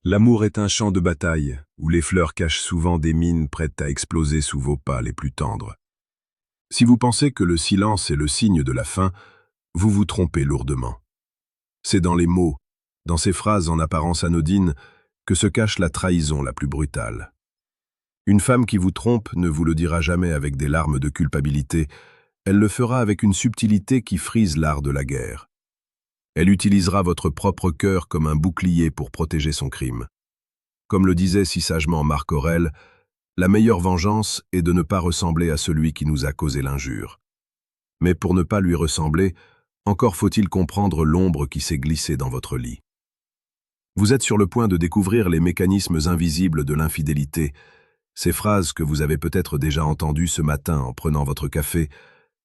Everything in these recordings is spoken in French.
L'amour est un champ de bataille, où les fleurs cachent souvent des mines prêtes à exploser sous vos pas les plus tendres. Si vous pensez que le silence est le signe de la fin, vous vous trompez lourdement. C'est dans les mots, dans ces phrases en apparence anodines, que se cache la trahison la plus brutale. Une femme qui vous trompe ne vous le dira jamais avec des larmes de culpabilité, elle le fera avec une subtilité qui frise l'art de la guerre. Elle utilisera votre propre cœur comme un bouclier pour protéger son crime. Comme le disait si sagement Marc Aurèle, la meilleure vengeance est de ne pas ressembler à celui qui nous a causé l'injure. Mais pour ne pas lui ressembler, encore faut-il comprendre l'ombre qui s'est glissée dans votre lit. Vous êtes sur le point de découvrir les mécanismes invisibles de l'infidélité, ces phrases que vous avez peut-être déjà entendues ce matin en prenant votre café,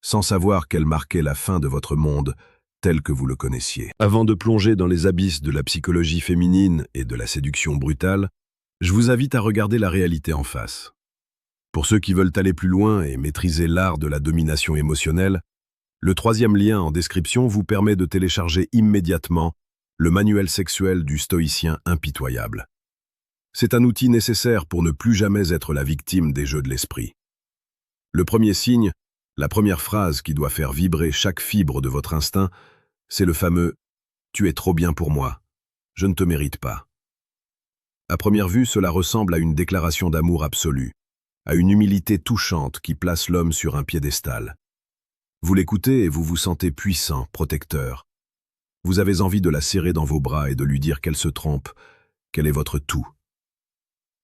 sans savoir qu'elles marquaient la fin de votre monde, tel que vous le connaissiez. Avant de plonger dans les abysses de la psychologie féminine et de la séduction brutale, je vous invite à regarder la réalité en face. Pour ceux qui veulent aller plus loin et maîtriser l'art de la domination émotionnelle, le troisième lien en description vous permet de télécharger immédiatement le manuel sexuel du stoïcien impitoyable. C'est un outil nécessaire pour ne plus jamais être la victime des jeux de l'esprit. Le premier signe, la première phrase qui doit faire vibrer chaque fibre de votre instinct, c'est le fameux « Tu es trop bien pour moi, je ne te mérite pas ». À première vue, cela ressemble à une déclaration d'amour absolue, à une humilité touchante qui place l'homme sur un piédestal. Vous l'écoutez et vous vous sentez puissant, protecteur. Vous avez envie de la serrer dans vos bras et de lui dire qu'elle se trompe, qu'elle est votre tout.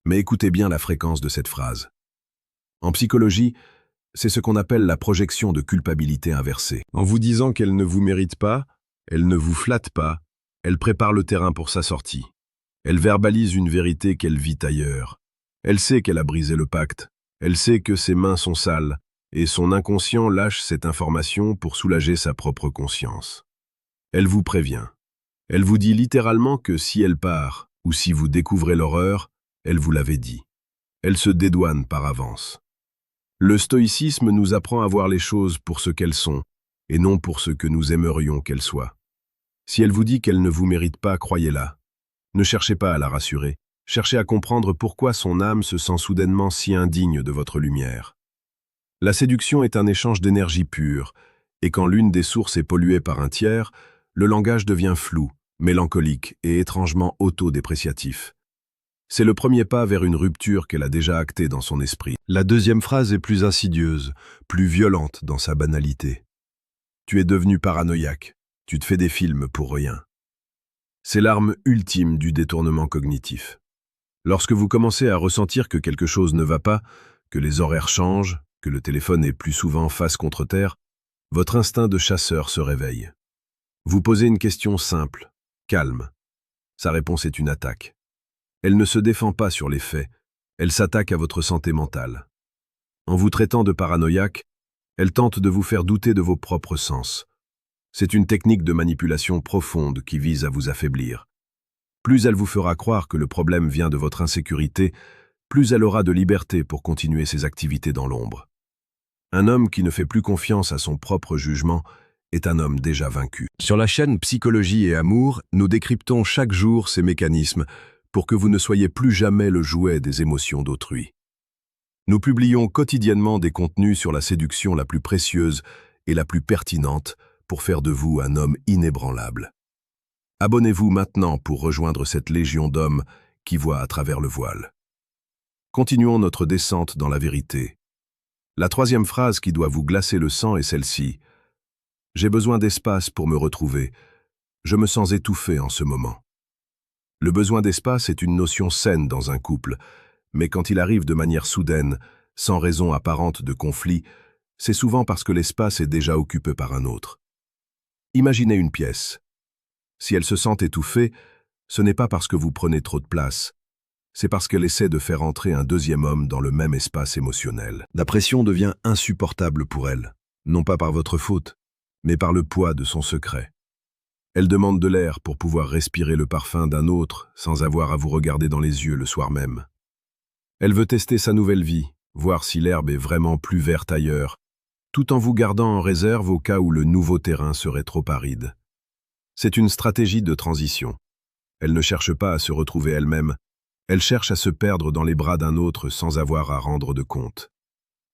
Mais écoutez bien la fréquence de cette phrase. En psychologie, c'est ce qu'on appelle la projection de culpabilité inversée. En vous disant qu'elle ne vous mérite pas, elle ne vous flatte pas, elle prépare le terrain pour sa sortie. Elle verbalise une vérité qu'elle vit ailleurs. Elle sait qu'elle a brisé le pacte, elle sait que ses mains sont sales, et son inconscient lâche cette information pour soulager sa propre conscience. Elle vous prévient. Elle vous dit littéralement que si elle part, ou si vous découvrez l'horreur, elle vous l'avait dit. Elle se dédouane par avance. Le stoïcisme nous apprend à voir les choses pour ce qu'elles sont, et non pour ce que nous aimerions qu'elles soient. Si elle vous dit qu'elle ne vous mérite pas, croyez-la. Ne cherchez pas à la rassurer, cherchez à comprendre pourquoi son âme se sent soudainement si indigne de votre lumière. La séduction est un échange d'énergie pure, et quand l'une des sources est polluée par un tiers, le langage devient flou, mélancolique et étrangement autodépréciatif. C'est le premier pas vers une rupture qu'elle a déjà actée dans son esprit. La deuxième phrase est plus insidieuse, plus violente dans sa banalité. Tu es devenu paranoïaque, tu te fais des films pour rien. C'est l'arme ultime du détournement cognitif. Lorsque vous commencez à ressentir que quelque chose ne va pas, que les horaires changent, que le téléphone est plus souvent face contre terre, votre instinct de chasseur se réveille. Vous posez une question simple, calme. Sa réponse est une attaque. Elle ne se défend pas sur les faits, elle s'attaque à votre santé mentale. En vous traitant de paranoïaque, elle tente de vous faire douter de vos propres sens. C'est une technique de manipulation profonde qui vise à vous affaiblir. Plus elle vous fera croire que le problème vient de votre insécurité, plus elle aura de liberté pour continuer ses activités dans l'ombre. Un homme qui ne fait plus confiance à son propre jugement est un homme déjà vaincu. Sur la chaîne Psychologie et Amour, nous décryptons chaque jour ces mécanismes pour que vous ne soyez plus jamais le jouet des émotions d'autrui. Nous publions quotidiennement des contenus sur la séduction la plus précieuse et la plus pertinente pour faire de vous un homme inébranlable. Abonnez-vous maintenant pour rejoindre cette légion d'hommes qui voient à travers le voile. Continuons notre descente dans la vérité. La troisième phrase qui doit vous glacer le sang est celle-ci. J'ai besoin d'espace pour me retrouver. Je me sens étouffé en ce moment. Le besoin d'espace est une notion saine dans un couple, mais quand il arrive de manière soudaine, sans raison apparente de conflit, c'est souvent parce que l'espace est déjà occupé par un autre. Imaginez une pièce. Si elle se sent étouffée, ce n'est pas parce que vous prenez trop de place, c'est parce qu'elle essaie de faire entrer un deuxième homme dans le même espace émotionnel. La pression devient insupportable pour elle, non pas par votre faute, mais par le poids de son secret. Elle demande de l'air pour pouvoir respirer le parfum d'un autre sans avoir à vous regarder dans les yeux le soir même. Elle veut tester sa nouvelle vie, voir si l'herbe est vraiment plus verte ailleurs, tout en vous gardant en réserve au cas où le nouveau terrain serait trop aride. C'est une stratégie de transition. Elle ne cherche pas à se retrouver elle-même, elle cherche à se perdre dans les bras d'un autre sans avoir à rendre de compte.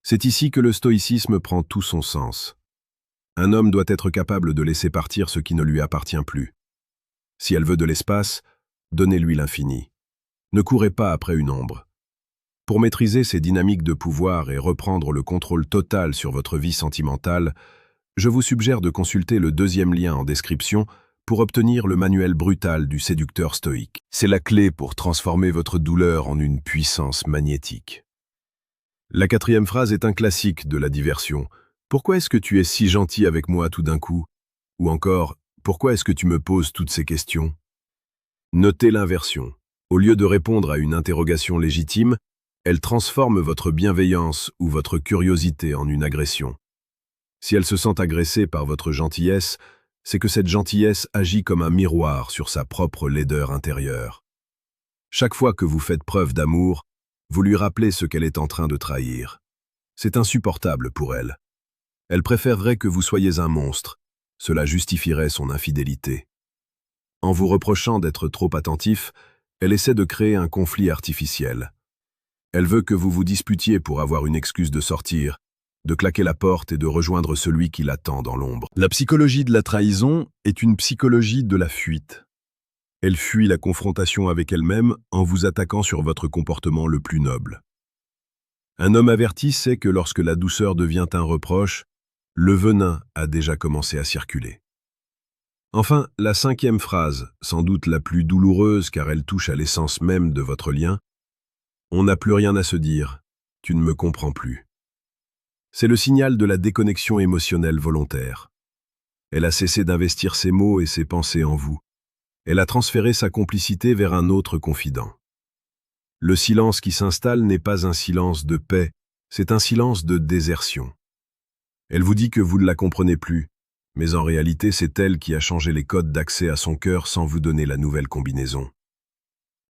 C'est ici que le stoïcisme prend tout son sens. Un homme doit être capable de laisser partir ce qui ne lui appartient plus. Si elle veut de l'espace, donnez-lui l'infini. Ne courez pas après une ombre. Pour maîtriser ces dynamiques de pouvoir et reprendre le contrôle total sur votre vie sentimentale, je vous suggère de consulter le deuxième lien en description pour obtenir le manuel brutal du séducteur stoïque. C'est la clé pour transformer votre douleur en une puissance magnétique. La quatrième phrase est un classique de la diversion. Pourquoi est-ce que tu es si gentil avec moi tout d'un coup? Ou encore, pourquoi est-ce que tu me poses toutes ces questions? Notez l'inversion. Au lieu de répondre à une interrogation légitime, elle transforme votre bienveillance ou votre curiosité en une agression. Si elle se sent agressée par votre gentillesse, c'est que cette gentillesse agit comme un miroir sur sa propre laideur intérieure. Chaque fois que vous faites preuve d'amour, vous lui rappelez ce qu'elle est en train de trahir. C'est insupportable pour elle. Elle préférerait que vous soyez un monstre. Cela justifierait son infidélité. En vous reprochant d'être trop attentif, elle essaie de créer un conflit artificiel. Elle veut que vous vous disputiez pour avoir une excuse de sortir, de claquer la porte et de rejoindre celui qui l'attend dans l'ombre. La psychologie de la trahison est une psychologie de la fuite. Elle fuit la confrontation avec elle-même en vous attaquant sur votre comportement le plus noble. Un homme averti sait que lorsque la douceur devient un reproche, le venin a déjà commencé à circuler. Enfin, la cinquième phrase, sans doute la plus douloureuse car elle touche à l'essence même de votre lien, « On n'a plus rien à se dire, tu ne me comprends plus ». C'est le signal de la déconnexion émotionnelle volontaire. Elle a cessé d'investir ses mots et ses pensées en vous. Elle a transféré sa complicité vers un autre confident. Le silence qui s'installe n'est pas un silence de paix, c'est un silence de désertion. Elle vous dit que vous ne la comprenez plus, mais en réalité c'est elle qui a changé les codes d'accès à son cœur sans vous donner la nouvelle combinaison.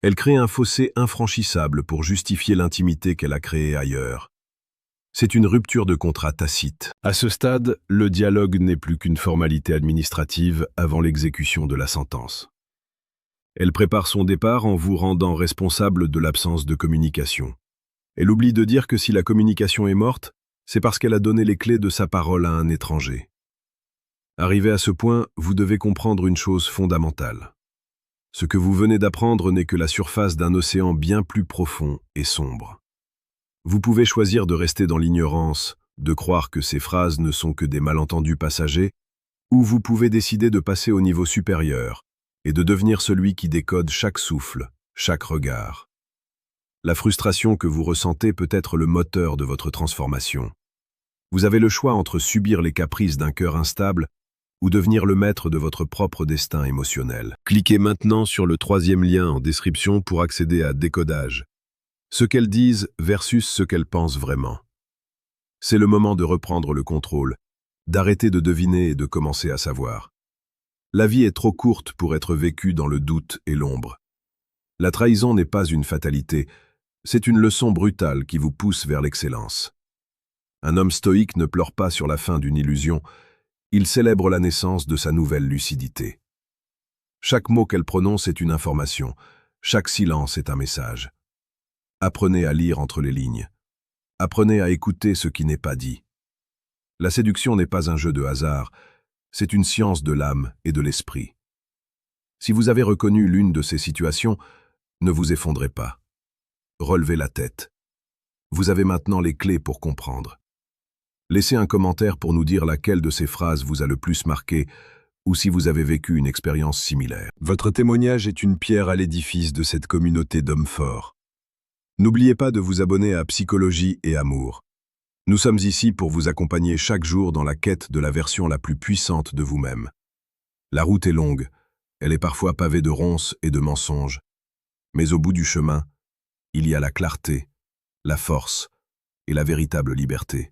Elle crée un fossé infranchissable pour justifier l'intimité qu'elle a créée ailleurs. C'est une rupture de contrat tacite. À ce stade, le dialogue n'est plus qu'une formalité administrative avant l'exécution de la sentence. Elle prépare son départ en vous rendant responsable de l'absence de communication. Elle oublie de dire que si la communication est morte, c'est parce qu'elle a donné les clés de sa parole à un étranger. Arrivé à ce point, vous devez comprendre une chose fondamentale. Ce que vous venez d'apprendre n'est que la surface d'un océan bien plus profond et sombre. Vous pouvez choisir de rester dans l'ignorance, de croire que ces phrases ne sont que des malentendus passagers, ou vous pouvez décider de passer au niveau supérieur et de devenir celui qui décode chaque souffle, chaque regard. La frustration que vous ressentez peut être le moteur de votre transformation. Vous avez le choix entre subir les caprices d'un cœur instable ou devenir le maître de votre propre destin émotionnel. Cliquez maintenant sur le troisième lien en description pour accéder à Décodage. Ce qu'elles disent versus ce qu'elles pensent vraiment. C'est le moment de reprendre le contrôle, d'arrêter de deviner et de commencer à savoir. La vie est trop courte pour être vécue dans le doute et l'ombre. La trahison n'est pas une fatalité, c'est une leçon brutale qui vous pousse vers l'excellence. Un homme stoïque ne pleure pas sur la fin d'une illusion, il célèbre la naissance de sa nouvelle lucidité. Chaque mot qu'elle prononce est une information, chaque silence est un message. Apprenez à lire entre les lignes. Apprenez à écouter ce qui n'est pas dit. La séduction n'est pas un jeu de hasard, c'est une science de l'âme et de l'esprit. Si vous avez reconnu l'une de ces situations, ne vous effondrez pas. Relevez la tête. Vous avez maintenant les clés pour comprendre. Laissez un commentaire pour nous dire laquelle de ces phrases vous a le plus marqué ou si vous avez vécu une expérience similaire. Votre témoignage est une pierre à l'édifice de cette communauté d'hommes forts. N'oubliez pas de vous abonner à Psychologie et Amour. Nous sommes ici pour vous accompagner chaque jour dans la quête de la version la plus puissante de vous-même. La route est longue, elle est parfois pavée de ronces et de mensonges. Mais au bout du chemin, il y a la clarté, la force et la véritable liberté.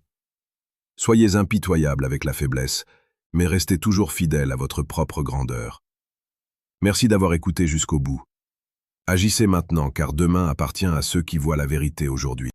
Soyez impitoyable avec la faiblesse, mais restez toujours fidèle à votre propre grandeur. Merci d'avoir écouté jusqu'au bout. Agissez maintenant car demain appartient à ceux qui voient la vérité aujourd'hui.